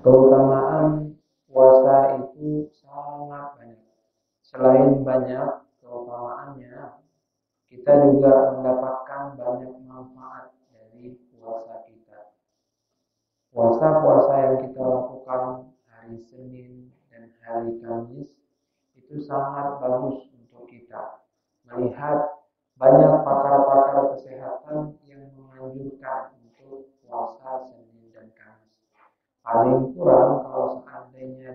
Keutamaan puasa itu sangat banyak. Selain banyak keutamaannya, kita juga mendapatkan banyak manfaat dari puasa kita. Puasa-puasa yang kita lakukan hari Senin dan hari Kamis itu sangat bagus untuk kita. Melihat banyak pakar-pakar kesehatan yang menganjurkan untuk puasa Senin dan Kamis. Paling kurang kalau seandainya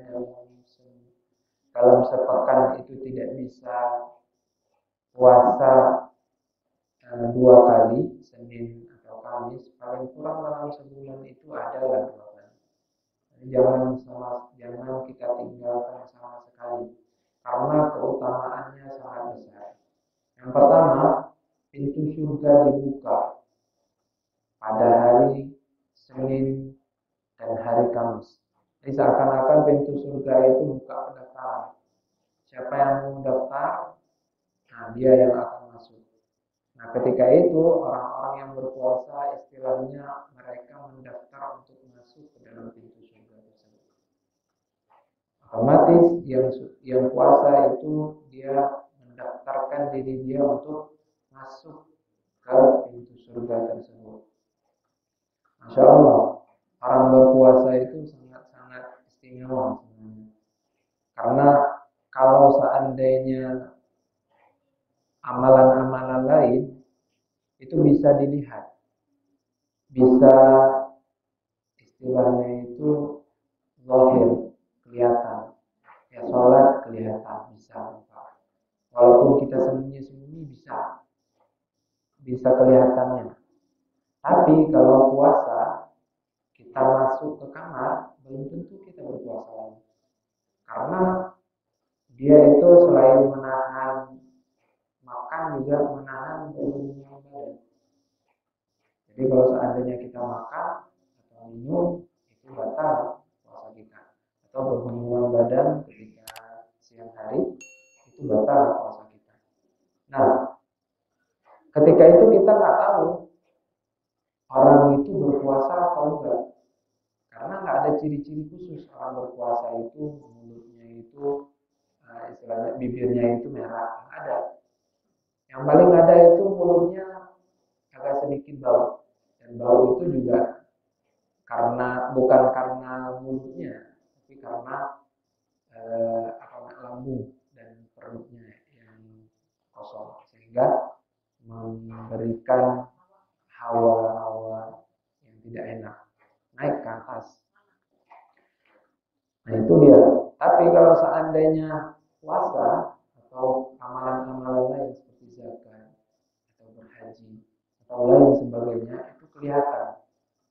dalam sepekan itu tidak bisa puasa 2 kali, Senin atau Kamis, paling kurang dalam sebulan itu adalah 2 kali. Jadi jangan kita tinggalkan sama sekali, karena keutamaannya sangat besar. Yang pertama, pintu surga dibuka pada hari Senin dan hari Kamis. Jadi seakan-akan pintu surga itu buka pendaftaran. Siapa yang mau daftar, nah dia yang akan masuk. Nah, ketika itu orang-orang yang berpuasa istilahnya mereka mendaftar untuk masuk ke dalam pintu surga tersebut. Otomatis yang puasa itu dia mendaftarkan diri dia untuk masuk ke pintu surga tersebut. Masya Allah, orang berpuasa itu sangat-sangat istimewa sebenarnya. Karena kalau seandainya amalan-amalan lain itu bisa dilihat, bisa istilahnya itu zahir, kelihatan. Ya sholat kelihatan, bisa. Walaupun kita sembunyi-sembunyi bisa kelihatannya. Tapi kalau puasa, kita masuk ke kamar, belum tentu kita berpuasa lagi. Karena dia itu selain menahan makan juga menahan berhubungan badan. Jadi kalau seandainya kita makan atau minum, itu batal puasa kita. Atau berhubungan badan ketika siang hari, itu batal puasa kita. Nah, ketika itu kita nggak tahu orang itu berpuasa atau enggak. Karena nggak ada ciri-ciri khusus orang berpuasa itu, mulutnya itu istilahnya bibirnya itu merah, nggak ada. Yang paling ada itu mulutnya agak sedikit bau, dan bau itu juga bukan karena mulutnya, tapi karena lambung dan perutnya yang kosong, sehingga memberikan hawa-hawa yang tidak enak naik ke atas. Nah itu dia. Tapi kalau seandainya puasa atau amalan-amalan lain seperti zakat atau berhaji atau lain sebagainya, itu kelihatan.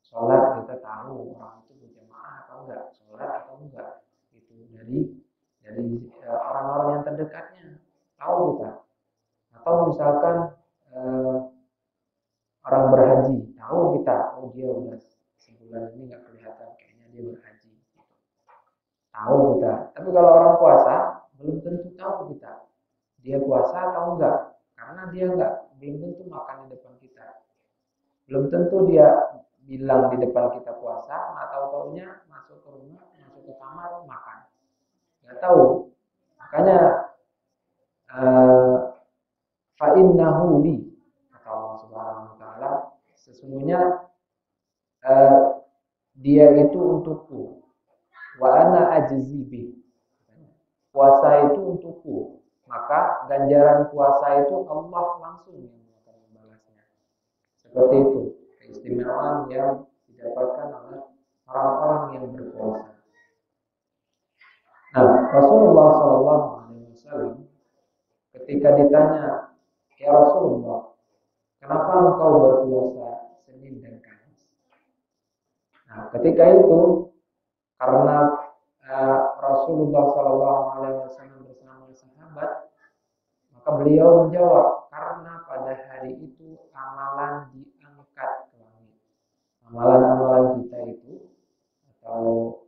Sholat kita tahu orang itu berjamaah atau enggak, sholat atau enggak, itu dari orang-orang yang terdekatnya tahu kita. Atau misalkan orang berhaji tahu kita, oh dia udah sebulan ini nggak kelihatan, kayaknya dia berhaji. Tahu kita. Tapi kalau orang puasa belum tentu tahu kita dia puasa atau enggak, karena dia belum tentu makan di depan kita, belum tentu dia bilang di depan kita puasa, nggak tahu-taunya masuk ke rumah, masuk ke kamar makan, nggak tahu. Makanya fa innahu li, kata Allah Subhanahu wa taala, sesungguhnya dia itu untukku, wa ana ajzi bi, puasa itu untukku, maka ganjaran puasa itu Allah langsung yang akan membalasnya. Seperti itu keistimewaan yang didapatkan oleh orang-orang yang berpuasa. Nah, Rasulullah SAW ketika ditanya, ya Rasulullah, kenapa engkau berpuasa Senin dan Kamis? Nah, ketika itu karena Rasulullah SAW bersama sahabat, maka beliau menjawab, karena pada hari itu amalan diangkat ke langit. Amalan-amalan kita itu atau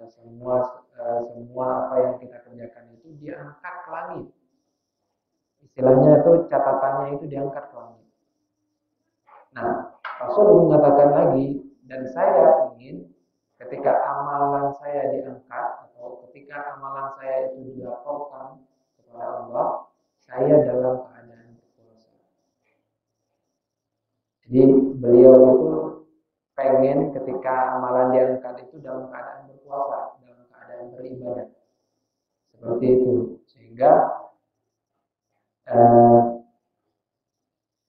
semua apa yang kita kerjakan itu diangkat ke langit. Istilahnya itu catatannya itu diangkat ke langit. Nah, Rasul mengatakan lagi, dan saya ingin ketika amalan saya diangkat atau ketika amalan saya itu dilaporkan kepada Allah, saya dalam keadaan berpuasa. Jadi beliau itu pengen ketika amalan diangkat itu dalam keadaan berpuasa, dalam keadaan beribadah. Seperti itu. Sehingga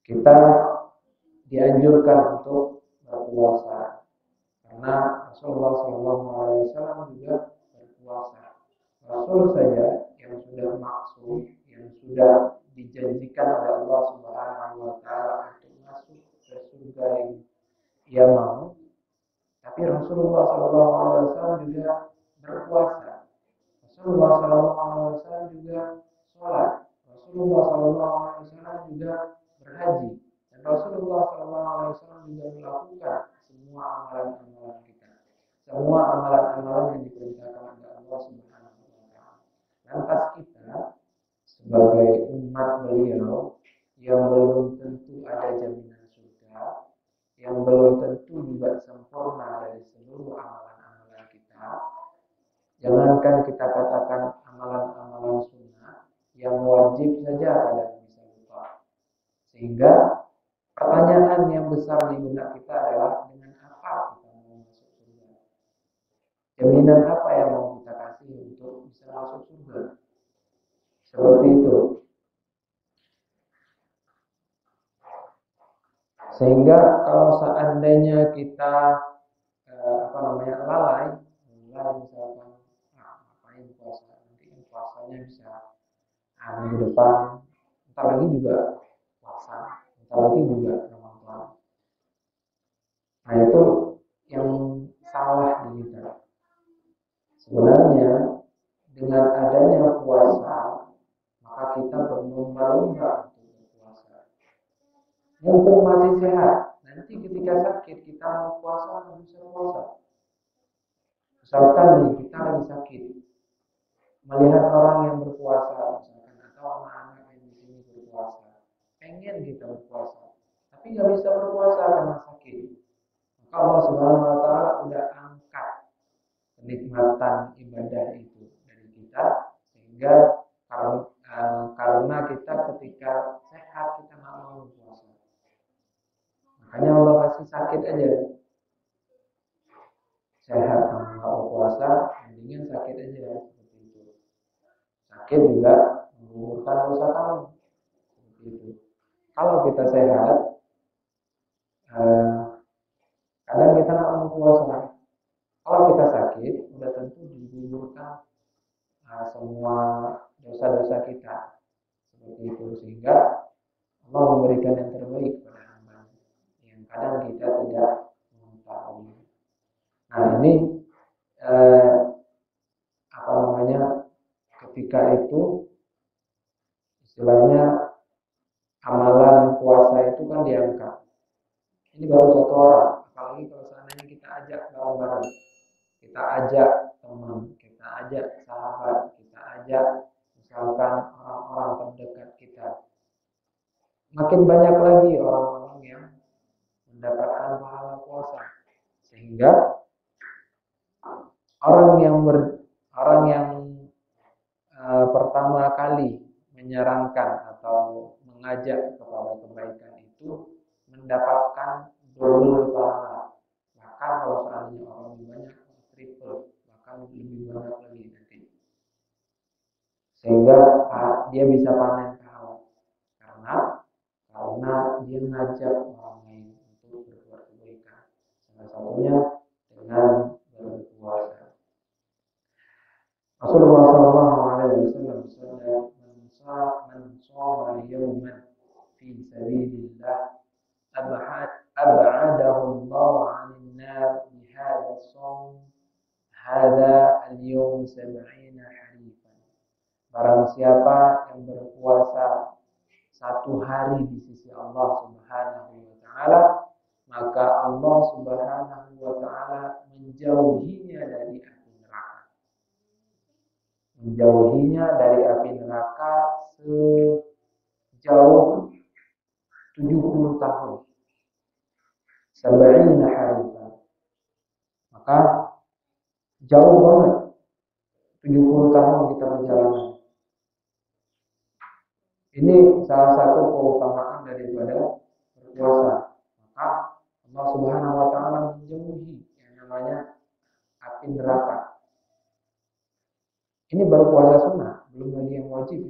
kita dianjurkan untuk berpuasa karena Rasulullah SAW juga berpuasa. Rasul saja yang sudah maksum, yang sudah dijanjikan oleh Allah Subhanahu wa taala untuk masuk ke surga yang ia mau, tapi Rasulullah SAW juga berpuasa. Rasulullah SAW juga sholat. Rasulullah SAW juga berhaji. Dan Rasulullah SAW juga melakukan semua amalan-amalan kita. Semua amalan-amalan yang diperintahkan oleh Allah Subhanahu wa taala. Lantas kita sebagai umat beliau yang belum tentu ada jaminan surga, yang belum tentu juga sempurna dari seluruh amalan-amalan kita, jangankan kita katakan amalan-amalan sunnah yang wajib saja kadang bisa lupa. Sehingga pertanyaan yang besar di benak kita adalah dengan apa kita mau masuk surga? Jaminan apa yang mau kita kasih untuk bisa masuk surga? Seperti itu. Sehingga kalau seandainya kita lalai misalkan ngapain puasa, nanti kan puasanya bisa minggu depan, ntar lagi juga puasa, ntar lagi juga Ramadan. Nah itu yang salah di kita. Sebenarnya dengan adanya puasa, maka kita berlomba-lomba untuk berpuasa. Mumpung masih sehat, nanti ketika sakit kita mau puasa, nggak bisa puasa. Misalkan nih kita lagi sakit, melihat orang yang berpuasa, misalkan atau anak-anak yang di sini berpuasa, pengen kita berpuasa, tapi nggak bisa berpuasa karena sakit. Maka Allah Subhanahu Wa Taala udah angkat kenikmatan ibadah itu dari kita, sehingga karena kita ketika sehat kita nggak mau berpuasa. Makanya Allah kasih sakit aja. Sehat kamu nggak mau puasa, mendingan sakit aja seperti itu. Sakit juga menggugurkan dosa kamu seperti itu. Kalau kita sehat, kadang kita nggak mau puasa. Kalau kita sakit, udah tentu digugurkan semua dosa-dosa kita seperti itu, sehingga Allah memberikan yang terbaik pada hamba yang kadang kita tidak mengetahui. Nah ini ketika itu istilahnya amalan puasa itu kan diangkat. Ini baru satu orang, apalagi kalau seandainya kita ajak bareng-bareng, kita ajak teman, kita ajak sahabat, kita ajak misalkan orang-orang terdekat kita. Makin banyak lagi orang-orang yang mendapatkan pahala puasa, sehingga orang yang pertama kali menyarankan atau mengajak kepada kebaikan itu mendapatkan double pahala. Bahkan kalau seandainya orang lebih banyak, triple, bahkan lebih banyak lagi nanti. Sehingga dia bisa panen pahala karena dia mengajak orang lain untuk berbuat kebaikan. Salah satunya dengan berpuasa. Rasulullah SAW bersabda, "Man shoma yawman fi sabilillah ab'adahu Allah 'anil nar bi hadha as-shawm hadha al-yawm 70 harifan." Barang siapa yang berpuasa satu hari di sisi Allah Subhanahu wa taala, maka Allah Subhanahu wa taala menjauhinya dari api neraka. Menjauhinya dari api neraka sejauh 70 tahun. 70 harifan. Maka Jauh banget, 70 tahun kita berjalan. Ini salah satu keutamaan daripada berpuasa. Maka Allah Subhanahu wa taala menjauhi yang namanya api neraka. Ini baru puasa sunnah, belum lagi yang wajib.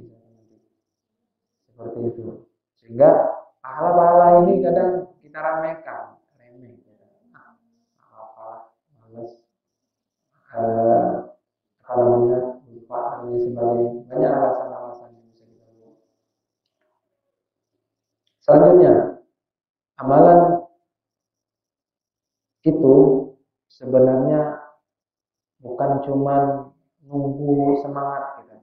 Seperti itu. Sehingga pahala-pahala ini kadang kita remeh. Pahala, males, apa namanya, lupa dan lain sebagainya. Banyak alasan-alasan yang bisa kita buat. Selanjutnya, amalan itu sebenarnya bukan cuma nunggu semangat kita.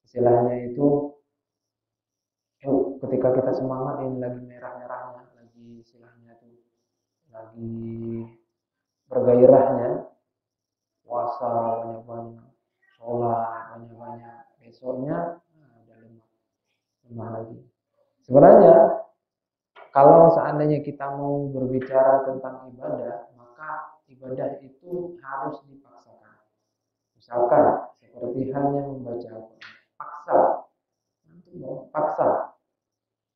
Istilahnya itu, ketika kita semangat ini lagi merah-merahnya, lagi istilahnya itu lagi bergairahnya, puasa banyak-banyak, sholat banyak-banyak, besoknya udah lemah lagi. Sebenarnya kalau seandainya kita mau berbicara tentang ibadah, maka ibadah itu harus dipaksakan. Misalkan seperti halnya membaca Al-Quran,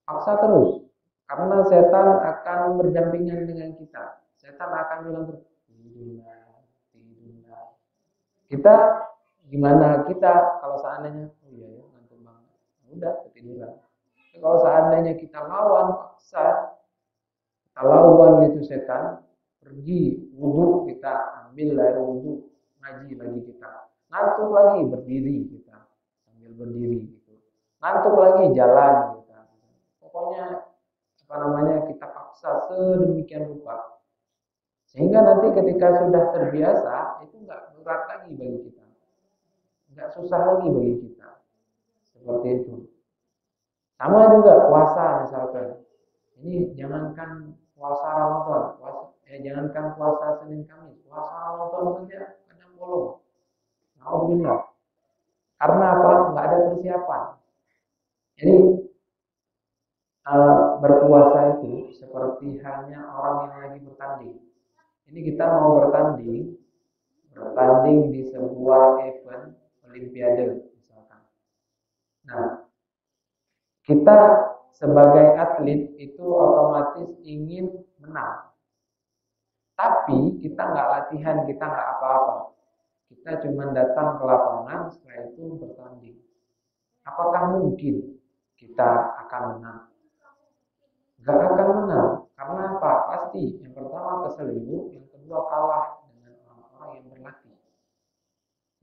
paksa terus, karena setan akan berdampingan dengan kita. Setan akan bilang terus, tidurlah. Kita gimana kita kalau seandainya, oh iya ya ngantuk banget, udah ketiduran. Kalau seandainya kita paksa, kita lawan itu setan, pergi wudhu, kita ambil air wudhu, ngaji lagi kita, ngantuk lagi berdiri kita sambil berdiri gitu, ngantuk lagi jalan kita. Pokoknya apa namanya, kita paksa sedemikian rupa sehingga nanti ketika sudah terbiasa itu nggak berat lagi bagi kita, nggak susah lagi bagi kita. Seperti itu. Sama juga puasa misalkan. Ini jangankan puasa Ramadan, jangankan puasa Senin Kamis, puasa Ramadan saja kadang bolong. Alhamdulillah. Karena apa? Nggak ada persiapan. Jadi berpuasa itu seperti halnya orang yang lagi bertanding. Ini kita mau bertanding di sebuah event olimpiade misalkan. Nah, kita sebagai atlet itu otomatis ingin menang. Tapi kita nggak latihan, kita nggak apa-apa. Kita cuma datang ke lapangan, setelah itu bertanding. Apakah mungkin kita akan menang? Nggak akan menang. Karena apa? Pasti yang pertama keselingkuh, yang kedua kalah dengan orang-orang yang berlatih.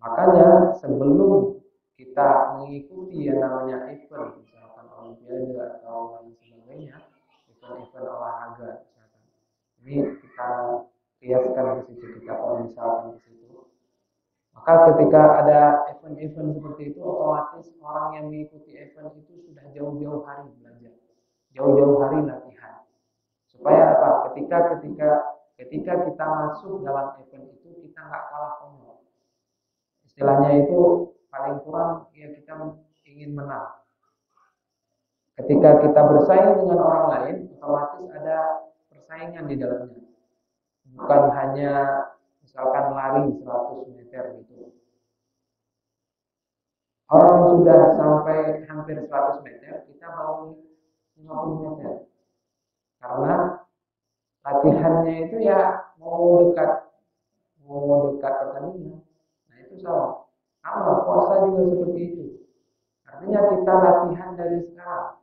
Makanya sebelum kita mengikuti yang namanya event, misalkan olimpiade atau lain sebagainya, event-event olahraga misalkan, ini kita kiaskan ke situ, kita kalau misalkan ke situ, maka ketika ada event-event seperti itu, otomatis orang yang mengikuti event itu sudah jauh-jauh hari belajar, jauh-jauh hari latihan, supaya apa? Ketika kita masuk dalam event itu, kita nggak kalah konyol. Istilahnya itu paling kurang ya kita ingin menang. Ketika kita bersaing dengan orang lain, otomatis ada persaingan di dalamnya. Bukan hanya misalkan lari 100 meter gitu. Orang sudah sampai hampir 100 meter, kita baru 50 meter. Karena latihannya itu ya mau dekat pertandingan. Nah itu sama. Puasa juga seperti itu. Artinya kita latihan dari sekarang.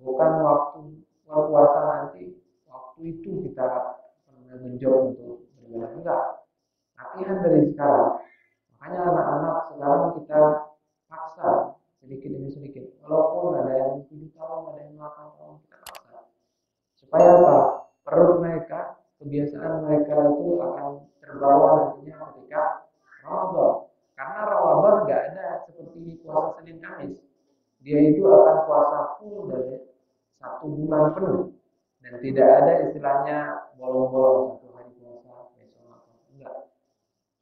Bukan waktu berpuasa nanti, waktu itu kita genjot untuk beribadah. Enggak. Latihan dari sekarang. Makanya anak-anak sekarang kita paksa sedikit demi sedikit. Walaupun ada yang 7 tahun, ada yang 8 tahun, kita paksa. Supaya apa? Perut mereka, kebiasaan mereka itu akan terbawa nantinya ketika Ramadan. Karena Ramadan nggak ada seperti puasa Senin Kamis. Dia itu akan puasa full dari 1 bulan penuh. Dan tidak ada istilahnya bolong-bolong 1 hari puasa, besok atau enggak.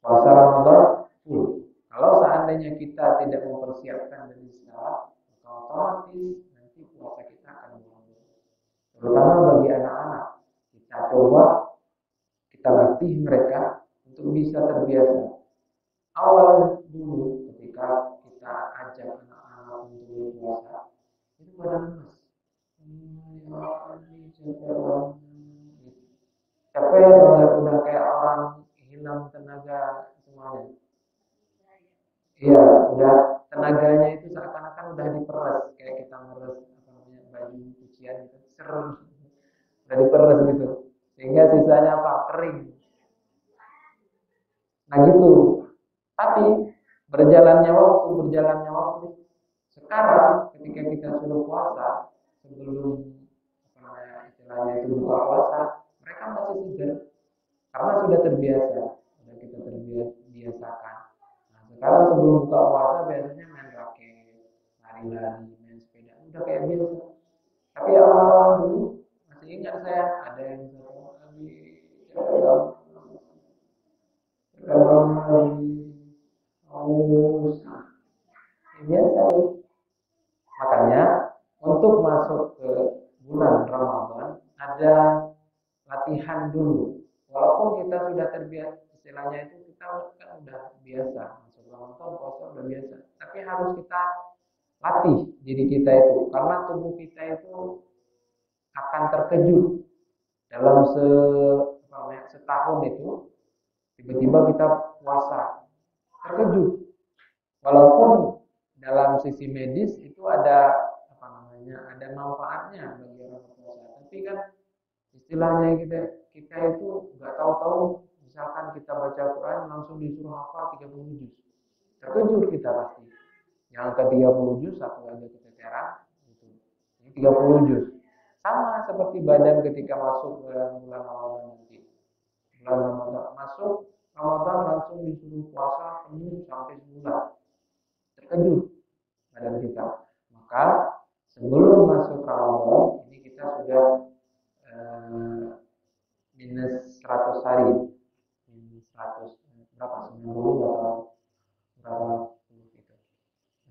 Puasa Ramadan full. Kalau seandainya kita tidak mempersiapkan dari sekarang, maka otomatis nanti puasa kita akan bolong-bolong. Terutama bagi anak-anak. Kita coba, kita latih mereka untuk bisa bisa terbiasa. Awal dulu ketika kita ajak anak-anak untuk berpuasa, itu pada lemas. Capek banget, udah kayak orang hilang tenaga semuanya. Iya, udah tenaganya itu seakan-akan udah diperes, kayak kita meres apa namanya baju cucian gitu, serem, udah diperes gitu, sehingga sisanya apa kering. Nah gitu. Tapi berjalannya waktu, sekarang ketika kita sudah puasa, sebelum apa namanya istilahnya itu buka puasa, mereka masih segar karena sudah terbiasa, sudah kita terbiasakan. Nah, sekarang sebelum buka puasa biasanya main raket, lari-lari, main sepeda, udah kayak biasa. Tapi awal-awal dulu masih ingat saya ada yang satu lagi aus, biasa. Makanya untuk masuk ke bulan Ramadan ada latihan dulu. Walaupun kita sudah terbiasa, istilahnya itu kita kan udah biasa masuk Ramadan puasa udah biasa. Tapi harus kita latih diri kita itu karena tubuh kita itu akan terkejut dalam setahun itu tiba-tiba kita puasa terkejut. Walaupun dalam sisi medis itu ada apa namanya ada manfaatnya bagi orang berpuasa, tapi kan istilahnya kita itu nggak tahu-tahu misalkan kita baca Quran langsung disuruh hafal 30 juz, terkejut kita pasti. Yang ke 30 juz satu aja keteteran gitu. Ini 30 juz. Sama seperti badan ketika masuk ke bulan Ramadan nanti. Bulan Ramadan masuk Ramadan langsung disuruh puasa penuh sampai sebulan. Terkejut badan kita. Maka sebelum masuk Ramadan ini kita sudah minus 100 hari, minus 100 berapa 90 atau berapa puluh itu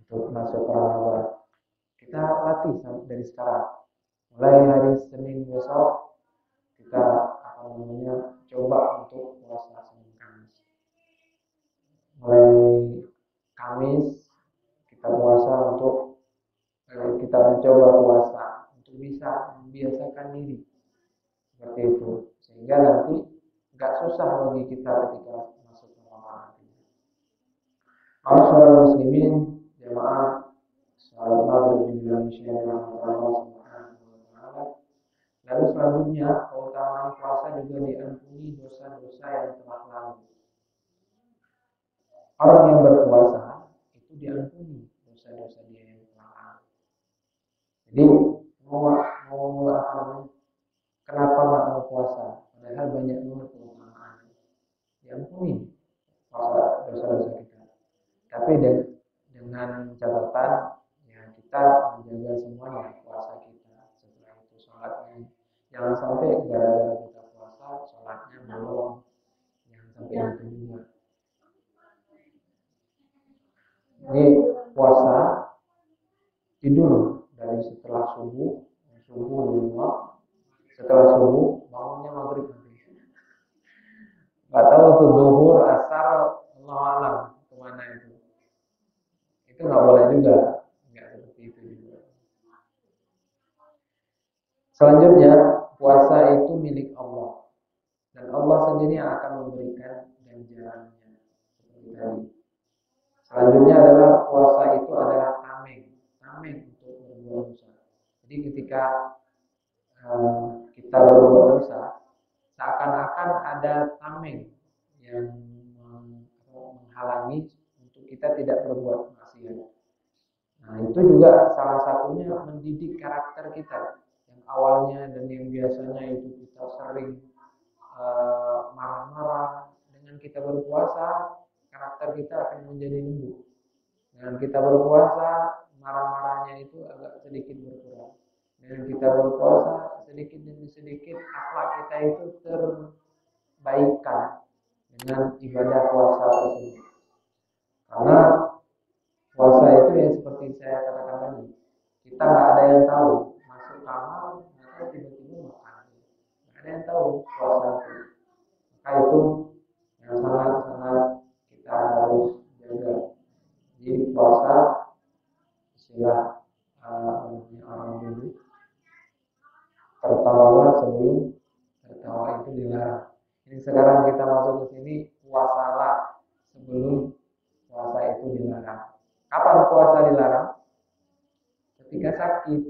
untuk masuk Ramadan. Kita latih dari sekarang. Mulai hari Senin besok kita apa namanya coba untuk puasa Senin Kamis. Mulai Kamis kita puasa untuk kita mencoba puasa untuk bisa membiasakan diri seperti itu sehingga nanti nggak susah bagi kita ketika masuk Ramadan nanti. Masyaallah muslimin jamaah salat maghrib menjelang isya Allah Subhanahu wa taala. Lalu selanjutnya keutamaan puasa juga diampuni dosa-dosa yang telah lalu. Orang yang berpuasa itu diampuni dosa-dosa dia yang telah lalu. Jadi mau apa namanya? Kenapa nggak mau puasa? Padahal banyak banget keutamaan. Diampuni puasa dosa-dosa kita. Tapi dengan catatan ya kita menjaga semuanya puasa kita. Setelah itu sholatnya jangan sampai gara-gara kita puasa sholatnya bolong. Jangan sampai itu juga. Ini puasa tidur dari setelah subuh lima, setelah subuh bangunnya maghrib nanti. Nggak tahu tuh zuhur, asar, Allah alam kemana itu. Itu nggak boleh juga, nggak seperti itu juga. Selanjutnya puasa itu milik Allah dan Allah sendiri yang akan memberikan ganjarannya seperti tadi. Selanjutnya adalah puasa itu adalah tameng untuk berbuat dosa. Jadi ketika kita berbuat dosa, seakan-akan ada tameng yang menghalangi untuk kita tidak berbuat maksiat. Nah itu juga salah satunya mendidik karakter kita yang awalnya dan yang biasanya itu kita sering marah-marah. Dengan kita berpuasa karakter kita akan menjadi lembut. Dengan kita berpuasa marah-marahnya itu agak sedikit berkurang. Dengan kita berpuasa sedikit demi sedikit akhlak kita itu terbaikkan dengan ibadah puasa tersebut. Karena puasa itu ya seperti saya katakan tadi, kita nggak ada yang tahu masuk kamar atau tiba-tiba makan, nggak ada yang tahu puasa itu. Maka itu yang sangat puasa dilarang? Ketika sakit.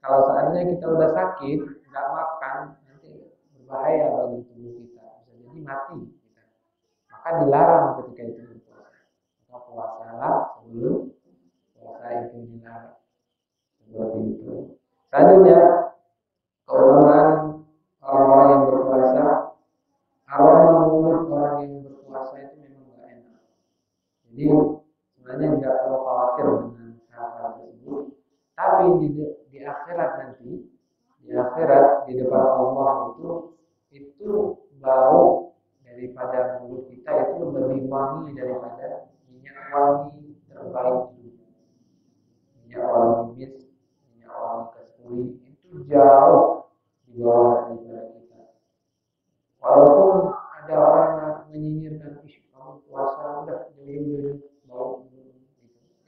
Kalau seandainya kita udah sakit, nggak makan, nanti berbahaya bagi tubuh kita, bisa jadi mati kita. Maka dilarang ketika itu berpuasa. Maka puasalah sebelum puasa itu dilarang. Seperti itu. Selanjutnya, keutamaan orang-orang yang berpuasa, aroma mulut orang yang berpuasa itu memang nggak enak. Jadi sebenarnya nggak perlu khawatir dengan hal-hal tersebut. Tapi di akhirat nanti, di akhirat di depan Allah itu bau daripada mulut kita itu lebih wangi daripada minyak wangi terbaik itu. Minyak wangi mis, minyak wangi kasturi itu jauh di bawah daripada kita. Walaupun ada orang yang menyinyirkan, kamu puasa udah jauh-jauh bau gitu.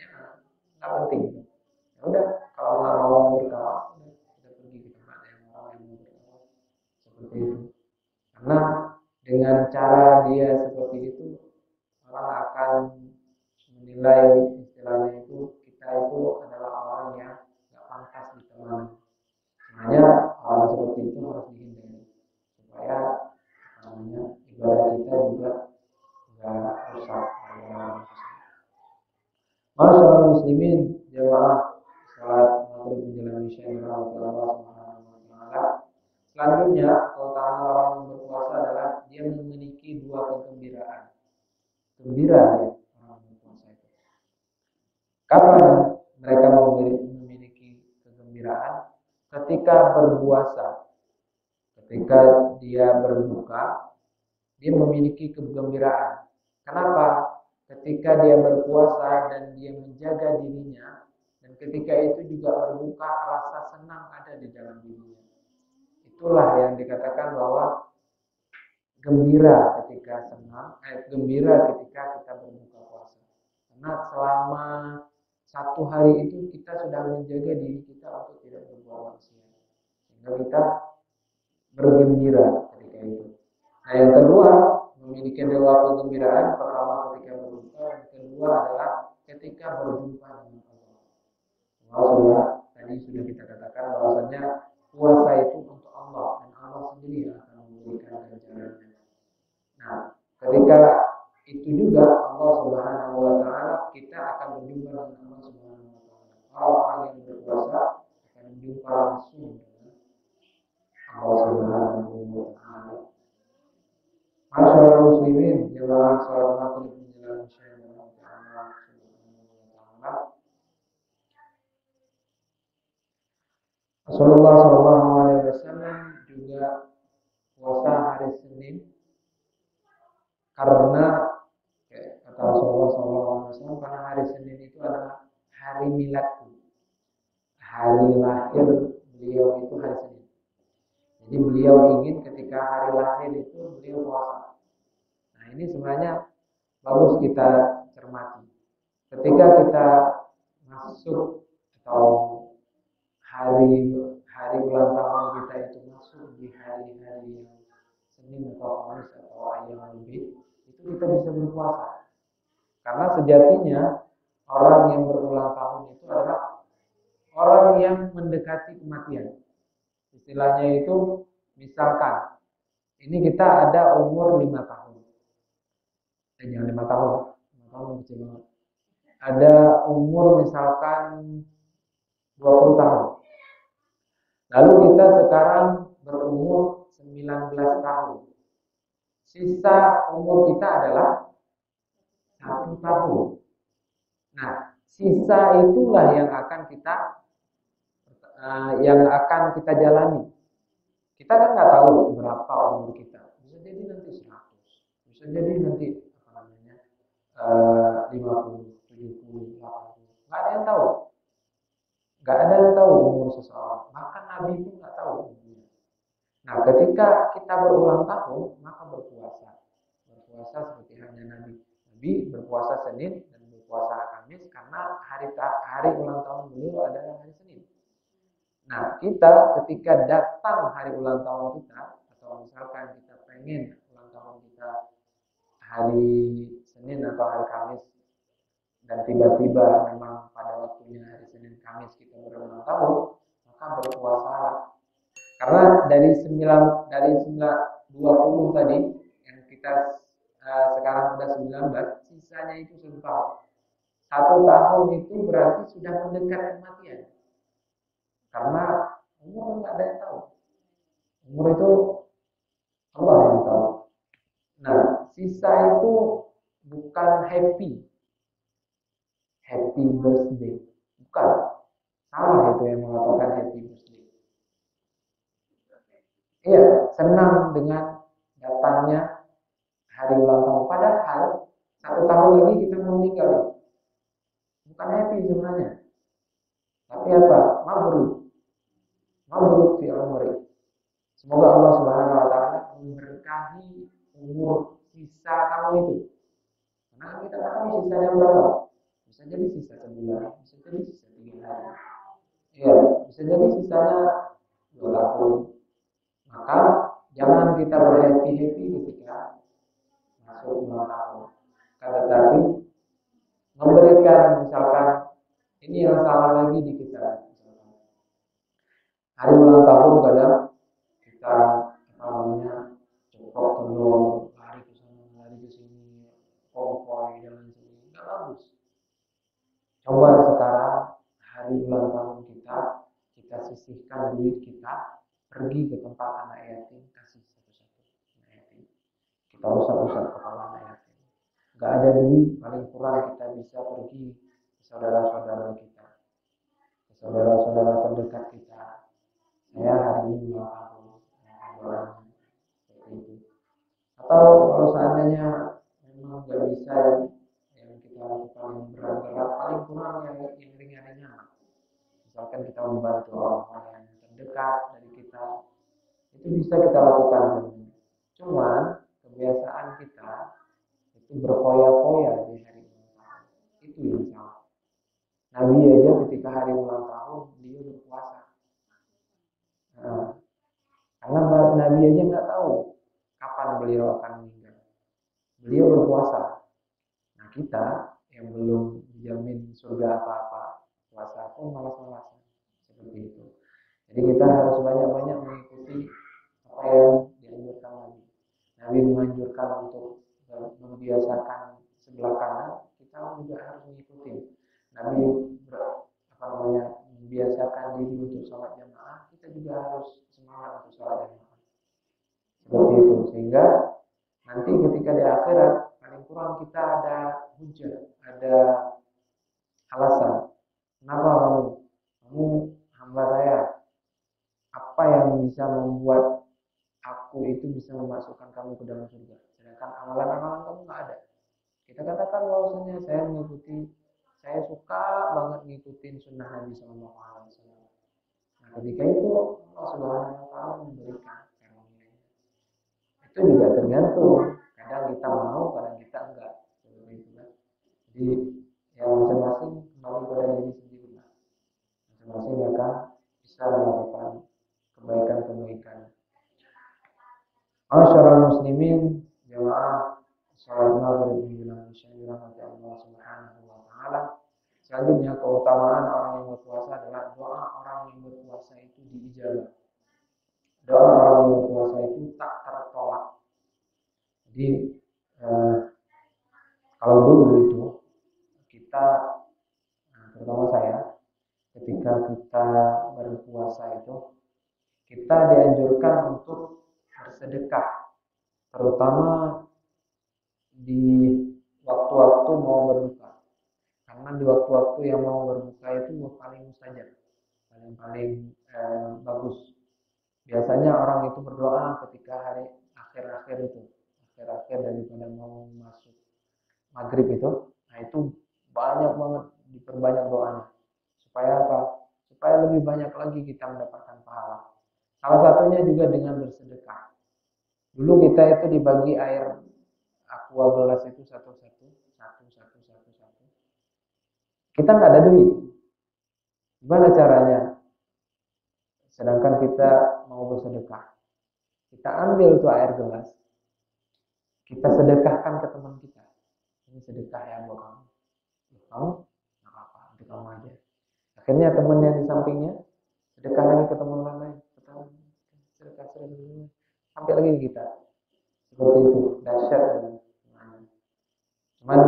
Ya, nggak penting. Ya udah, kalau nggak mau berkawan, kita pergi ke tempat yang orang yang mau berkawan seperti itu. Karena dengan cara dia seperti itu, orang akan menilai istilahnya itu kita itu adalah orang yang nggak pantas ditemani. Makanya orang seperti itu harus dihindari supaya ibadah kita juga nggak rusak. Masyaallah muslimin jamaah salat maghrib menjelang isya Allah Subhanahu wa taala. Selanjutnya, keutamaan orang yang berpuasa adalah dia memiliki dua kegembiraan. Gembira ya orang berpuasa itu. Kapan mereka memiliki kegembiraan? Ketika berpuasa. Ketika dia berbuka, dia memiliki kegembiraan. Kenapa? Ketika dia berpuasa dan dia menjaga dirinya, dan ketika itu juga berbuka, rasa senang ada di dalam dirinya. Itulah yang dikatakan bahwa gembira ketika gembira ketika kita berbuka puasa. Karena selama satu hari itu kita sudah menjaga diri kita untuk tidak berbuat maksiat. Sehingga kita bergembira ketika itu. Nah, yang kedua, memiliki dua kegembiraan. Pertama ketika berbuka, yang kedua adalah ketika berjumpa dengan Allah. Allah tadi sudah kita katakan bahwasanya puasa itu untuk Allah dan Allah sendiri yang akan memberikan ganjarannya. Nah, ketika itu juga Allah Subhanahu wa taala kita akan berjumpa dengan Allah Subhanahu wa taala. Orang-orang yang berpuasa akan berjumpa langsung dengan Allah Subhanahu wa taala. Masyaallah muslimin jamaah salat maghrib menjelang isya Allah Subhanahu wa taala. Rasulullah sallallahu alaihi wasallam juga puasa hari Senin karena kata Rasulullah sallallahu alaihi wasallam karena hari Senin itu adalah hari miladku. Hari lahir beliau itu hari Senin. Jadi beliau ingin ketika hari lahir itu beliau puasa. Nah, ini sebenarnya bagus kita cermati. Ketika kita masuk atau hari ulang tahun kita itu masuk di hari-hari yang Senin atau Kamis atau ayam lebih, itu kita bisa berpuasa. Karena sejatinya orang yang berulang tahun itu adalah orang yang mendekati kematian. Istilahnya itu misalkan ini kita ada umur 5 tahun. Jangan 5 tahun. 5 tahun kecil banget. Ada umur misalkan 20 tahun. Lalu kita sekarang berumur 19 tahun. Sisa umur kita adalah 1 tahun. Nah, sisa itulah yang akan kita jalani. Kita kan nggak tahu berapa umur kita. Bisa jadi nanti 100, bisa jadi nanti 50, 70, 80. Nggak ada yang tahu. Nggak ada yang tahu umur seseorang. Bahkan Nabi pun nggak tahu umurnya. Nah, ketika kita berulang tahun, maka berpuasa. Berpuasa seperti halnya Nabi. Nabi berpuasa Senin dan berpuasa Kamis karena hari ulang tahun beliau adalah hari Senin. Nah, kita ketika datang hari ulang tahun kita, atau misalkan kita pengen ulang tahun kita hari Senin atau hari Kamis, dan tiba-tiba memang pada waktunya hari Senin Kamis kita berulang tahun, maka berpuasalah. Karena dari 20 tadi yang kita sekarang sudah 19, sisanya itu 1 tahun. 1 tahun itu berarti sudah mendekat kematian. Karena umur nggak ada yang tahu. Umur itu Allah yang tahu. Nah, sisa itu bukan happy birthday. Bukan. Salah itu yang mengatakan happy birthday. Iya, senang dengan datangnya hari ulang tahun. Padahal 1 tahun lagi kita mau meninggal. Bukan happy sebenarnya. Tapi apa? Mabrur. Mabrur fi umri. Semoga Allah Subhanahu wa taala memberkahi umur sisa kamu itu. Karena kita tak tahu sisanya berapa. Bisa jadi sisa sebulan, bisa jadi sisa 3 hari. Ya, bisa jadi sisanya 2 tahun. Maka jangan kita berhappy-happy ketika masuk ulang tahun. Tetapi memberikan misalkan ini yang salah lagi di kita. Hari ulang tahun kadang kita cokok telur, lari ke sana, lari ke sini, konvoy dan lain sebagainya. Nggak bagus. Coba sekarang hari ulang tahun kita sisihkan duit kita, pergi ke tempat anak yatim, kasih satu-satu anak yatim. Kita usap-usap kepala anak yatim. Nggak ada duit, paling kurang kita bisa pergi ke saudara-saudara kita, ke saudara-saudara terdekat kita. Saya hari ini ulang tahun, seperti itu. Atau kalau seandainya memang nggak bisa yang kita lakukan yang berat-berat, paling kurang yang ringan-ringan. Misalkan kita membantu orang-orang yang terdekat dari kita, itu bisa kita lakukan. Cuman kebiasaan kita itu berfoya-foya di hari ulang tahun. Itu yang salah. Nabi aja ketika hari ulang tahun dia berpuasa. Nah, karena Nabi aja nggak tahu kapan beliau akan meninggal. Beliau berpuasa. Nah kita yang belum dijamin surga apa-apa, puasa pun malas-malasan seperti itu. Jadi kita harus banyak-banyak mengikuti apa yang dianjurkan Nabi. Nabi menganjurkan untuk membiasakan sebelah kanan, kita juga harus mengikuti. Nabi membiasakan diri untuk sholat jamaah, kita juga harus semangat untuk sholat jamaah. Seperti itu, sehingga nanti ketika di akhirat paling kurang kita ada hujah, ada alasan. Kenapa kamu hamba saya? Apa yang bisa membuat aku itu bisa memasukkan kamu ke dalam surga? Sedangkan amalan-amalan kamu nggak ada. Kita katakan bahwasanya saya suka banget ngikutin sunnah Nabi Sallallahu Alaihi Wasallam. Nah, ketika itu Allah Subhanahu Wa Taala memberikan karunia. Itu juga tergantung. Kadang kita mau, kadang kita enggak. Seperti itu kan. Jadi yang masing-masing kembali pada diri sendiri lah. Masing-masing akan bisa melakukan kebaikan-kebaikan. Masyaallah muslimin jamaah salat maghrib menjelang isya dirahmati Allah Subhanahu wa taala. Selanjutnya keutamaan orang yang berpuasa adalah doa orang yang berpuasa itu diijabah. Doa orang yang berpuasa itu tak tertolak. Jadi kalau dulu itu kita, terutama saya, ketika kita berpuasa itu kita dianjurkan untuk bersedekah, terutama di waktu-waktu mau berbuka. Karena di waktu-waktu yang mau berbuka itu paling mustajab, paling bagus. Biasanya orang itu berdoa ketika hari akhir-akhir itu, akhir-akhir daripada mau masuk maghrib itu. Nah itu banyak banget diperbanyak doanya. Supaya apa? Supaya lebih banyak lagi kita mendapatkan pahala. Salah satunya juga dengan bersedekah. Dulu kita itu dibagi air aqua gelas itu satu. Kita nggak ada duit. Gimana caranya? Sedangkan kita mau bersedekah. Kita ambil tuh air gelas. Kita sedekahkan ke teman kita. Ini sedekah ya buat kamu. Kamu nggak apa, nanti kamu aja. Akhirnya temennya di sampingnya sedekah lagi ke teman lain, sedekah sampai lagi kita. Seperti itu, dahsyat. Cuman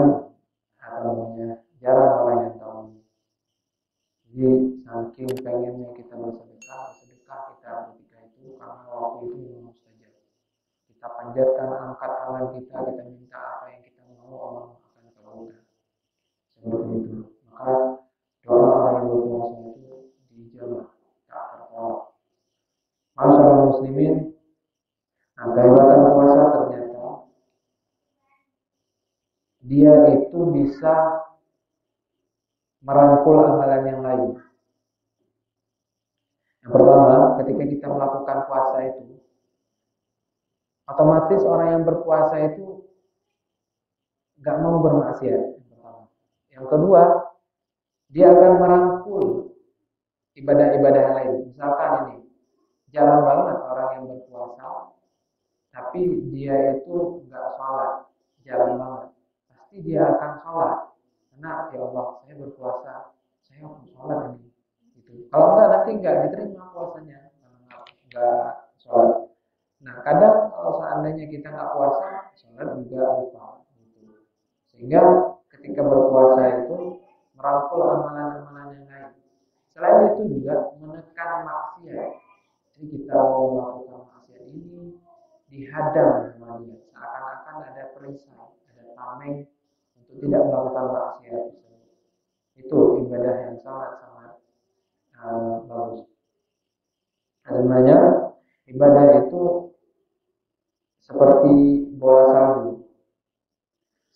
apa namanya, jarang orang yang tahu. Jadi saking pengennya kita bersedekah kita ketika itu karena waktu itu memang mustajab. Kita panjatkan, angkat tangan kita minta apa yang kita mau, Allah akan kabulkan. Seperti itu. Maka doa orang yang berpuasa itu dijawab, tak tertolak. Masyaallah muslimin, nah kehebatan puasa ternyata dia itu bisa merangkul amalan yang lain. Yang pertama, ketika kita melakukan puasa itu, otomatis orang yang berpuasa itu gak mau bermaksiat. Yang kedua, dia akan merangkul ibadah-ibadah lain. Misalkan ini, jarang banget orang yang berpuasa, tapi dia itu gak sholat, jarang banget. Pasti dia akan sholat. Karena ya Allah, saya berpuasa, saya harus sholat ini. Gitu. Kalau enggak nanti enggak diterima puasanya, karena enggak sholat. Nah, kadang kalau seandainya kita nggak puasa, sholat juga lupa. Gitu. Sehingga ketika berpuasa itu merangkul amalan-amalan yang lain. Selain itu juga menekan maksiat. Jadi kita mau melakukan maksiat ini dihadang sama dia. Seakan-akan ada perisai, ada tameng untuk tidak melakukan maksiat tersebut. Itu ibadah yang sangat-sangat bagus. Sebenarnya ibadah itu seperti bola salju.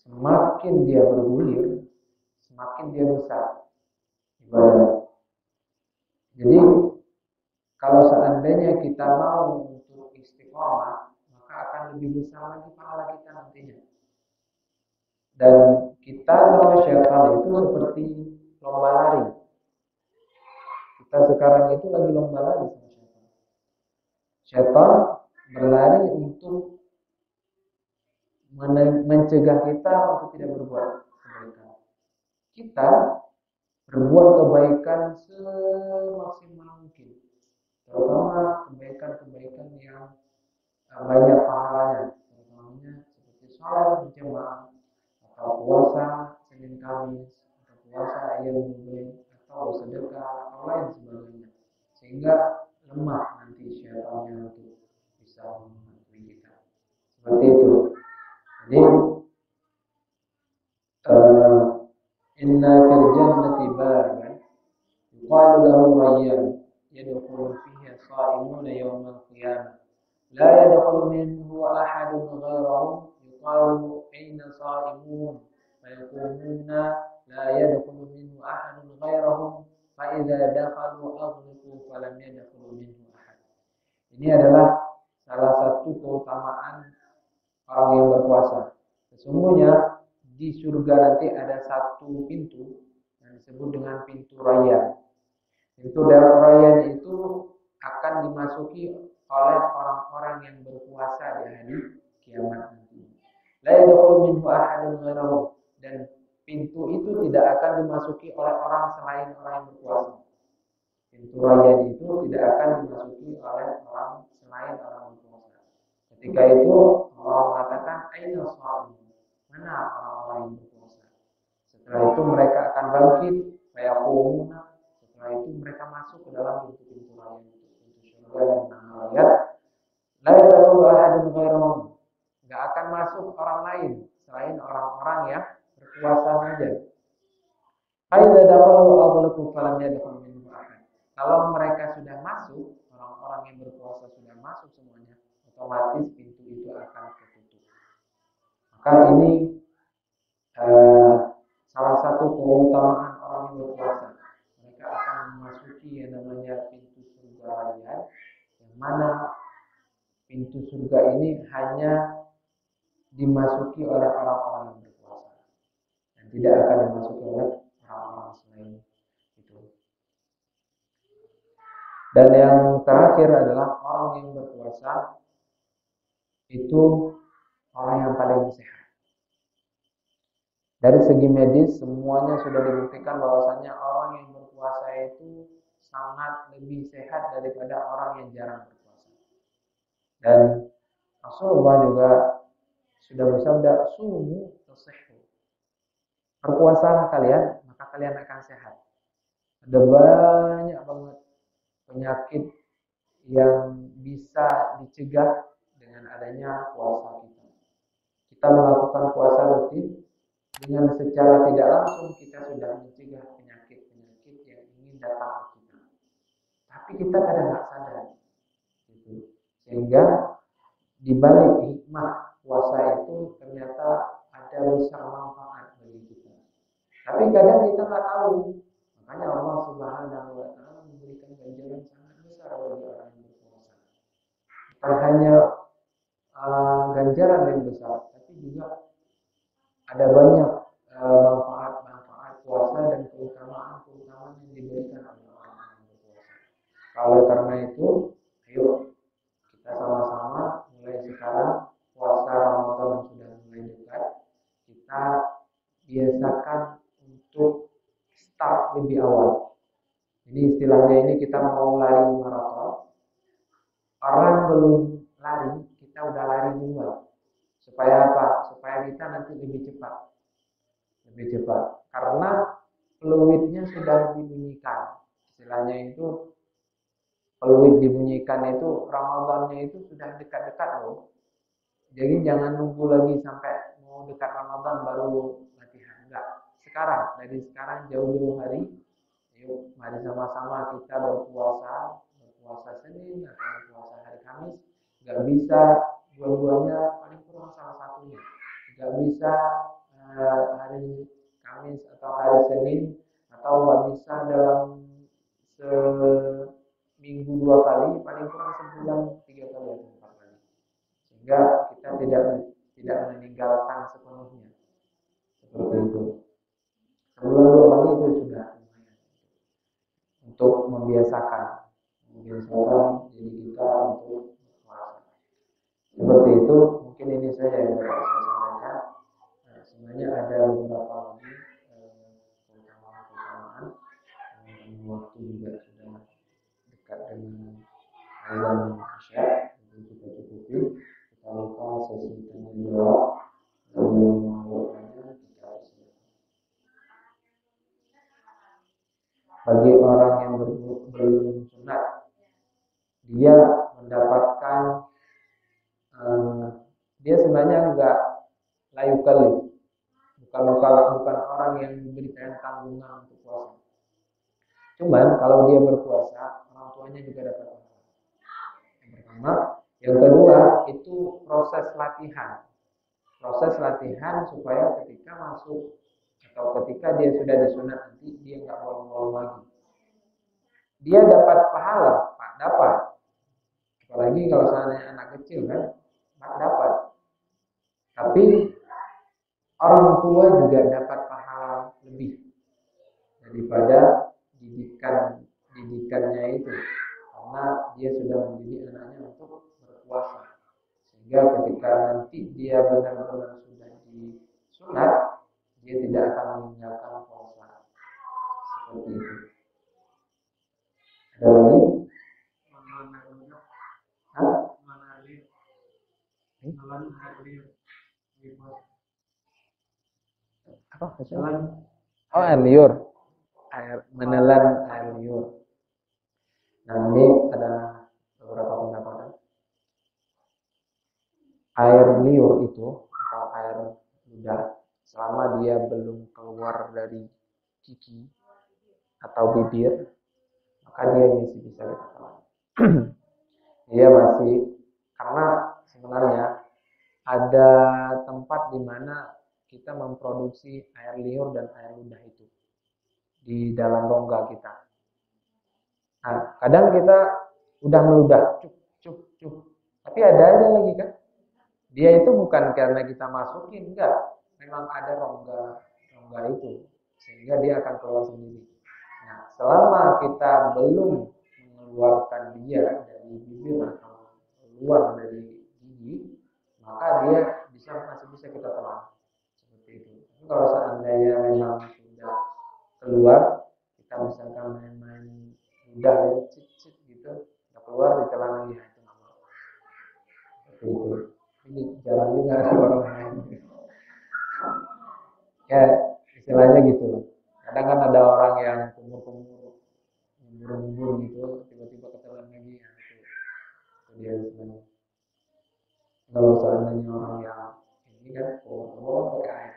Semakin dia bergulir, semakin dia besar ibadah. Jadi kalau seandainya kita mau untuk istiqomah, maka akan lebih besar lagi pahala kita nantinya. Dan kita sama syaitan itu seperti lomba lari. Kita sekarang itu lagi lomba lari sama syaitan. Syaitan berlari untuk mencegah kita untuk tidak berbuat kebaikan. Kita berbuat kebaikan semaksimal mungkin, terutama kebaikan-kebaikan yang banyak pahalanya, contohnya seperti sholat berjamaah, atau puasa Senin Kamis, atau puasa ayam bulan, atau sedekah atau lain sebagainya, sehingga lemah nanti syaitannya untuk bisa membantu kita. Seperti itu. Jadi inna fil jannati baban yuqalu lahu rayyan yadkhulu fihi sha'imuna yawmal qiyamah la yadkhulu minhu ahadun ghayruhum yuqalu aina sha'imun fayaquluna la yadkhulu minhu ahadun ghayruhum fa idza dakhalu aghliqu falam yadkhulu minhu ahad. Ini adalah salah satu keutamaan orang yang berpuasa. Sesungguhnya di surga nanti ada satu pintu yang disebut dengan pintu rayyan. Pintu rayyan itu akan dimasuki oleh orang-orang yang berpuasa di hari kiamat nanti. La yadkhulu minhu ahadun ghairuhu, dan pintu itu tidak akan dimasuki oleh orang selain orang yang berpuasa. Pintu rayyan itu tidak akan dimasuki oleh orang selain orang yang berpuasa. Ketika itu Allah mengatakan aina sha'imun, mana orang-orang yang berpuasa. Setelah itu mereka akan bangkit, fayaqumuna. Setelah itu mereka masuk ke dalam pintu-pintu rayyan, pintu surga yang rayyan. La yadkhulu ahadun ghairuhum, enggak akan masuk orang lain selain orang-orang yang berpuasa saja. Aidza dakhalu aghlaqu falam yadkhul minhu ahad. Kalau mereka sudah masuk, orang-orang yang berpuasa sudah masuk semuanya, otomatis pintu itu akan tertutup. Maka ini salah satu keutamaan orang yang berpuasa. Mereka akan memasuki yang namanya pintu surga rayyan, yang mana pintu surga ini hanya dimasuki oleh orang-orang yang berpuasa dan tidak akan dimasuki oleh orang-orang selain itu. Dan yang terakhir adalah orang yang berpuasa itu orang yang paling sehat. Dari segi medis semuanya sudah dibuktikan bahwasanya orang yang berpuasa itu sangat lebih sehat daripada orang yang jarang berpuasa. Dan Rasulullah juga sudah bersabda, "Sumu tasihhu." Berpuasalah kalian, maka kalian akan sehat. Ada banyak banget penyakit yang bisa dicegah dengan adanya puasa kita. Kita melakukan puasa rutin, dengan secara tidak langsung kita sudah mencegah penyakit-penyakit yang ingin datang ke kita. Tapi kita kadang nggak sadar, gitu. Sehingga di balik hikmah puasa itu ternyata ada besar manfaat bagi kita. Tapi kadang kita nggak tahu. Makanya Allah Subhanahu wa taala memberikan ganjaran sangat besar bagi orang yang berpuasa. Bukan hanya ganjaran yang besar, tapi juga ada banyak manfaat-manfaat puasa dan keutamaan-keutamaan yang diberikan oleh orang yang berpuasa. Oleh karena itu, ayo kita sama-sama mulai sekarang puasa Ramadan sudah mulai dekat, kita biasakan untuk start lebih awal. Jadi istilahnya ini kita mau lari maraton, orang belum lari, kita udah lari duluan. Supaya apa? Supaya kita nanti lebih cepat. Lebih cepat. Karena peluitnya sudah dibunyikan. Istilahnya itu peluit dibunyikan itu Ramadannya itu sudah dekat-dekat loh. Jadi jangan nunggu lagi sampai mau dekat Ramadan baru latihan. Enggak. Sekarang, dari sekarang jauh-jauh hari, yuk mari sama-sama kita berpuasa Senin atau berpuasa hari Kamis. Enggak bisa dua-duanya, paling kurang salah satunya. Enggak bisa hari Kamis atau hari Senin, atau nggak bisa dalam seminggu 2 kali, paling kurang sebulan 3 kali atau 4 kali, sehingga kita tidak meninggalkan sepenuhnya seperti itu. Sebulan 2 kali itu sudah lumayan untuk membiasakan diri kita untuk puasa. Seperti itu, mungkin ini saja yang dapat saya sampaikan. Sebenarnya ada beberapa lagi keutamaan-keutamaan. Waktu juga sudah dekat dengan azan Isya, jadi kita cukupi. Kita lupa sesi tanya jawab. Lalu yang mau tanya kita harus. Bagi orang yang belum sunat, dia mendapatkan dia sebenarnya enggak layu kali. Bukan orang yang diberikan tanggungan untuk puasa. Cuman kalau dia berpuasa, orang tuanya juga dapat pahala. Yang pertama, yang kedua itu proses latihan. Proses latihan supaya ketika masuk atau ketika dia sudah disunat nanti dia nggak bolong-bolong lagi. Dia dapat pahala, Pak, dapat. Apalagi kalau seandainya anak kecil kan, Pak, dapat. Tapi orang tua juga dapat pahala lebih daripada didikannya itu, karena dia sudah mendidik anaknya untuk berpuasa, sehingga ketika nanti dia benar-benar sudah disunat, dia tidak akan meninggalkan puasa seperti itu. Ada lagi? Apa? Oh, air liur. Menelan air liur. Nah, ini ada beberapa pendapatan. Air liur itu atau air ludah, selama dia belum keluar dari gigi atau bibir, maka dia masih bisa dikatakan. Dia masih, karena sebenarnya ada tempat di mana kita memproduksi air liur dan air ludah itu di dalam rongga kita. Nah, kadang kita udah meludah, cuk, tapi ada aja lagi kan. Dia itu bukan karena kita masukin, enggak. Memang ada rongga itu, sehingga dia akan keluar sendiri. Nah, selama kita belum mengeluarkan dia dari bibir atau keluar dari gigi, maka dia masih bisa kita telan seperti itu. Tapi Kalau seandainya memang sudah keluar, kita misalkan main-main udah ya, cicit gitu, udah keluar ditelan lagi, ya itu nggak mau. Seperti itu. Ini jarang juga ada orang lain. Ya istilahnya gitu. Kadang kan ada orang yang kumur-kumur, nyembur-nyembur gitu, tiba-tiba ketelan lagi, ya itu dia istilahnya. Kalau seandainya orang yang ini kan, kumur-kumur pakai air.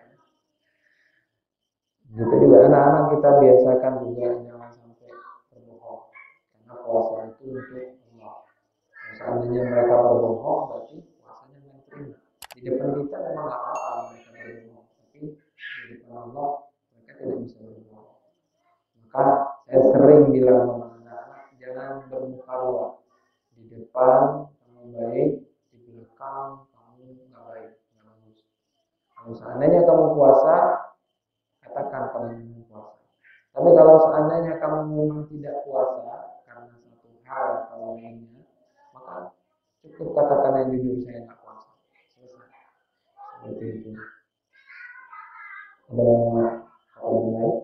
Gitu juga anak-anak kita biasakan juga jangan sampai berbohong. Karena puasa itu untuk Allah. Kalau seandainya mereka berbohong, berarti puasanya nggak diterima. Di depan kita memang nggak apa-apa mereka berbohong, tapi di depan Allah mereka tidak bisa berbohong. Maka saya sering bilang sama anak-anak, jangan bermuka luar. Di depan kamu baik, di belakang kamu nggak baik, nggak bagus. Kalau seandainya kamu puasa, katakan kamu memang puasa. Tapi kalau seandainya kamu memang tidak puasa karena satu hal atau lainnya, maka cukup katakan yang jujur, saya nggak puasa. Selesai. Seperti itu. Ada yang lain?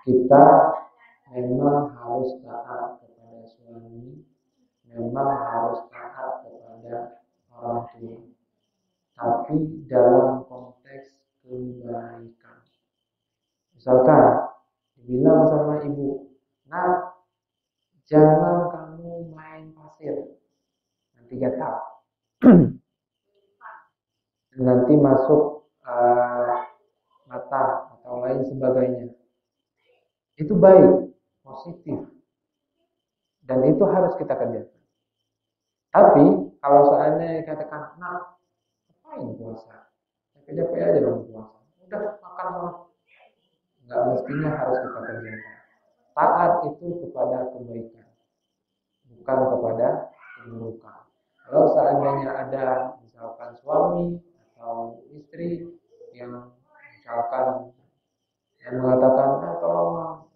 Kita memang harus taat kepada suami, memang harus taat kepada orang tua, tapi dalam konteks kebaikan. Misalkan dibilang sama ibu, nah jangan kamu main pasir, nanti gatal, nanti masuk mata atau lain sebagainya. Itu baik, positif, dan itu harus kita kerjakan. Tapi kalau seandainya katakan, nah ngapain puasa, capek-capek aja dong puasa, udah makan lah, nggak mestinya harus kita kerjakan. Taat itu kepada kebaikan, bukan kepada keburukan. Kalau seandainya ada misalkan suami atau istri yang misalkan yang mengatakan, tolong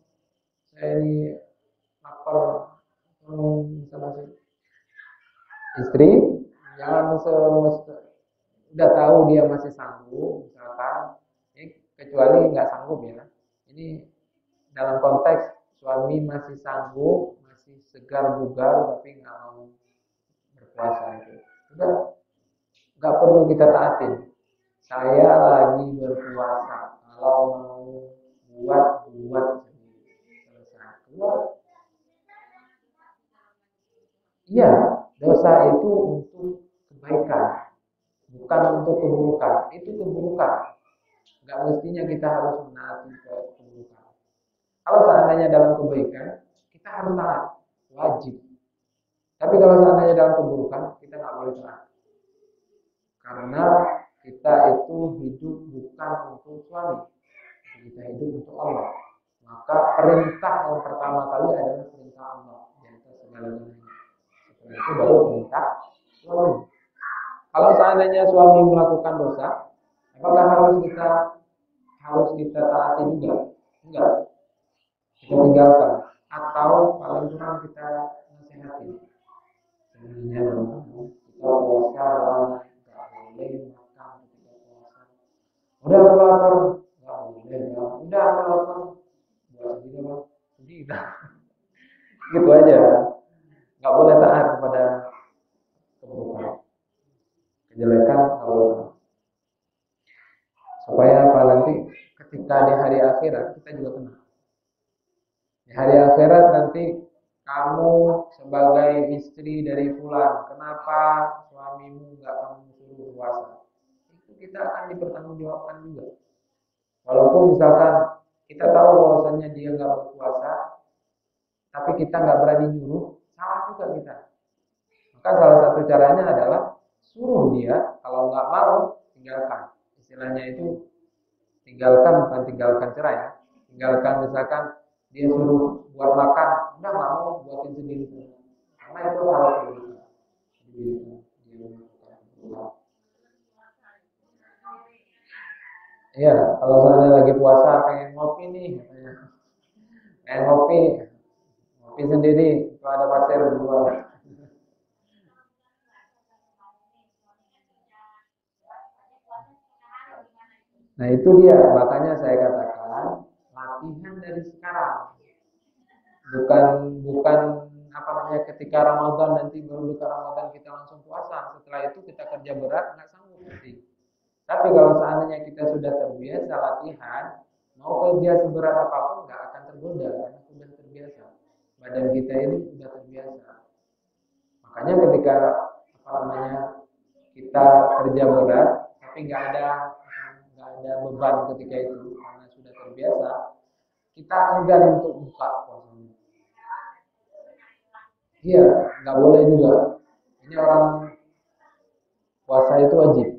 saya ini lapar, tolong misalnya istri jangan udah tahu dia masih sanggup misalkan, kecuali nggak sanggup ya, ini dalam konteks suami masih sanggup, masih segar bugar tapi nggak mau berpuasa, itu udah nggak perlu kita taatin. Saya lagi berpuasa, kalau mau buat sendiri, selesai. Keluar. Iya, dosa itu untuk kebaikan, bukan untuk keburukan. Itu keburukan. Nggak mestinya kita harus menaati keburukan. Kalau seandainya dalam kebaikan, kita harus taat, wajib. Tapi kalau seandainya dalam keburukan, kita nggak boleh taat. Karena kita itu hidup bukan untuk suami, kita hidup untuk Allah. Maka perintah yang pertama kali adalah perintah Allah di atas segala-galanya. Setelah itu baru perintah suami. Kalau seandainya suami melakukan dosa, apakah harus kita taati juga? Enggak. Kita tinggalkan atau paling kurang kita nasihati. Sebenarnya kita puasa nggak boleh makan ketika puasa. Udah aku lapar, nggak boleh. Udah aku lapar, buat sendiri bang, sendiri. Gitu aja. Nggak boleh taat kepada keburukan, kejelekan nggak boleh taat. Supaya apa, nanti ketika di hari akhirat kita juga kena. Di hari akhirat nanti kamu sebagai istri dari fulan, kenapa suamimu nggak kamu suruh puasa? Itu kita akan dipertanggungjawabkan juga. Walaupun misalkan kita tahu bahwasannya dia nggak berpuasa, tapi kita nggak berani nyuruh, salah juga kita. Maka salah satu caranya adalah suruh dia, kalau nggak mau tinggalkan. Istilahnya itu tinggalkan, bukan tinggalkan cerai ya. Tinggalkan misalkan dia suruh buat makan, enggak mau, buatin sendiri. Karena itu hal keburukan. Iya, kalau saya lagi puasa pengen ngopi nih, katanya. Pengen ngopi, ngopi sendiri, kalau ada pasir di luar. Nah itu dia, makanya saya katakan latihan dari sekarang, bukan bukan apa namanya ketika Ramadan nanti baru buka Ramadan kita langsung puasa, setelah itu kita kerja berat nggak sanggup nanti. Tapi kalau seandainya kita sudah terbiasa latihan, mau kerja seberat apapun nggak akan tergoda karena sudah terbiasa. Badan kita ini sudah terbiasa. Makanya ketika apa namanya kita kerja berat, tapi nggak ada beban ketika itu karena sudah terbiasa, kita enggan untuk buka puasanya. Iya, nggak boleh juga. Ini orang puasa itu wajib.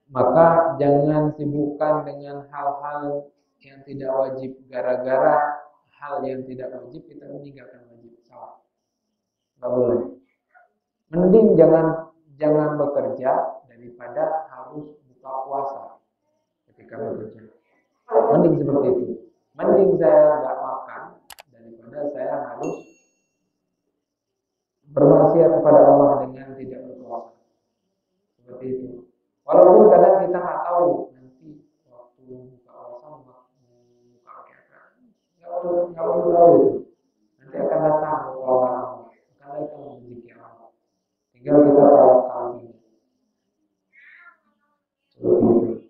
Maka jangan sibukkan dengan hal-hal yang tidak wajib. Gara-gara hal yang tidak wajib kita meninggalkan wajib. Salah. Nggak boleh. Mending jangan bekerja daripada harus buka puasa ketika bekerja. Mending seperti itu. Mending saya nggak makan daripada saya harus bermaksiat kepada Allah dengan tidak berpuasa. Seperti itu. Walaupun kadang kita nggak tahu nanti waktu buka puasa buka pakai apa, nggak perlu tahu itu. Nanti akan datang pertolongan Allah, akan datang rezeki Allah. Tinggal kita tawakal ini. Seperti itu.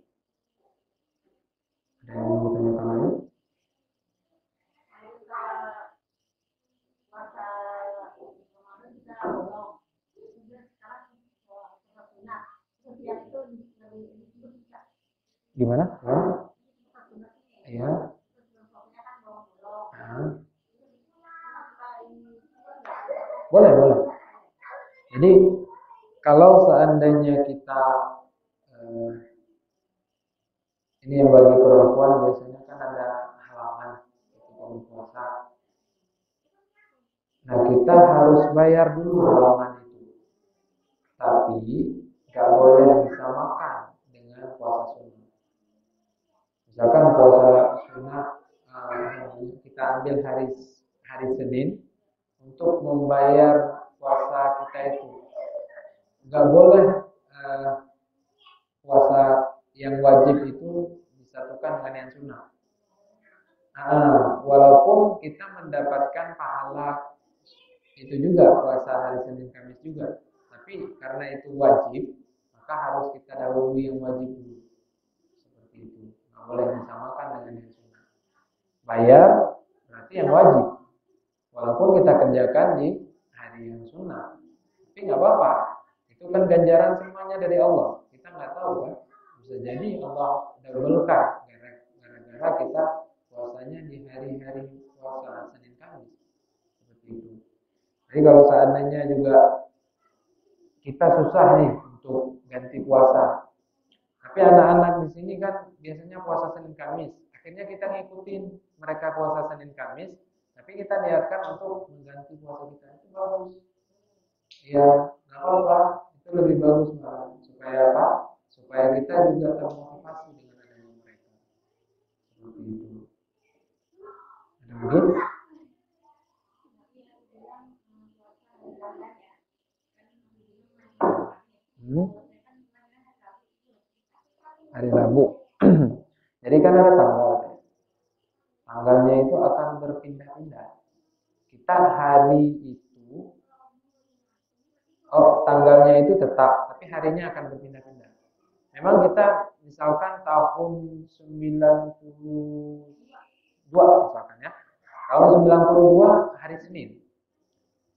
Ada yang mau ditanyakan lagi? Gimana? Ya. Nah. Boleh, boleh. Jadi kalau seandainya kita ini yang bagi perempuan biasanya kan ada halangan ketika berpuasa. Nah kita harus bayar dulu halangan itu. Tapi nggak boleh disamakan dengan puasa sunnah. Misalkan puasa sunnah kita ambil hari Senin untuk membayar puasa kita itu. Nggak boleh puasa yang wajib itu disatukan dengan yang sunnah. Walaupun kita mendapatkan pahala itu juga puasa hari Senin Kamis juga, tapi karena itu wajib, maka harus kita dahului yang wajib dulu. Seperti itu. Nggak boleh disamakan dengan yang sunnah. Bayar berarti yang wajib. Walaupun kita kerjakan di hari yang sunnah, tapi nggak apa-apa. Itu kan ganjaran semuanya dari Allah. Kita nggak tahu kan. Bisa jadi Allah doublekan gara-gara kita puasanya di hari-hari puasa Senin Kamis. Seperti itu. Jadi kalau seandainya juga kita susah nih untuk ganti puasa. Tapi anak-anak di sini kan biasanya puasa Senin Kamis. Akhirnya kita ngikutin mereka puasa Senin Kamis, tapi kita niatkan untuk mengganti puasa kita. Itu bagus. Ya, nggak apa-apa. Itu lebih bagus malah. Supaya apa? Supaya kita juga termotivasi dengan adanya mereka. Seperti itu. Ada mungkin? Hari Rabu. Jadi kan ada tanggal. Tanggalnya itu akan berpindah-pindah. Kita hari itu, tanggalnya itu tetap, tapi harinya akan berpindah-pindah. Memang kita misalkan tahun 92 misalkan ya. Tahun 92 hari Senin.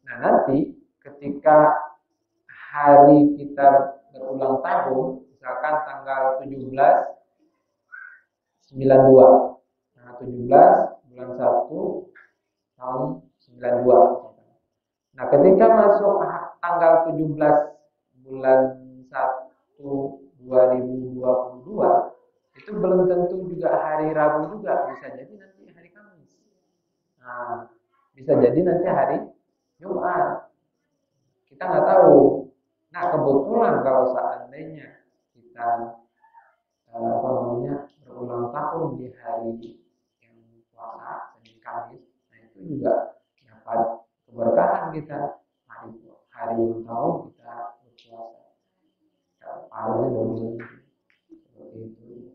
Nah nanti ketika hari kita berulang tahun, misalkan tanggal 17/92. Tanggal 17 bulan 1 tahun 92. Nah, ketika masuk tanggal 17 bulan 1 2022, itu belum tentu juga hari Rabu juga, bisa jadi nanti hari Kamis. Nah, bisa jadi nanti hari Jumat. Kita nggak tahu. Nah, kebetulan kalau seandainya kita apapun di hari yang puasa, Senin Kamis, nah itu juga dapat keberkahan kita hari ulang tahun kita berpuasa. Pahalanya double seperti itu.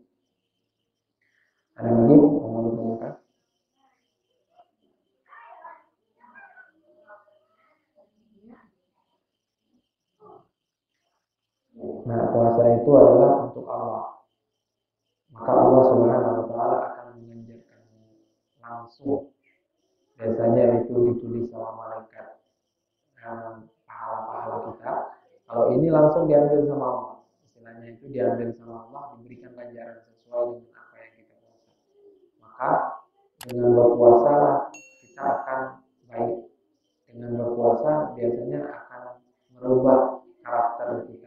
Ada lagi yang mau ditanyakan? Nah, puasa itu adalah untuk Allah. Maka Allah Subhanahu wa taala akan mengajarkan langsung. Biasanya itu ditulis sama malaikat pahala-pahala kita. Kalau ini langsung diambil sama Allah. Istilahnya itu diambil sama Allah, diberikan ganjaran sesuai dengan apa yang kita puasa. Maka dengan berpuasa kita akan baik. Dengan berpuasa biasanya akan merubah karakter kita.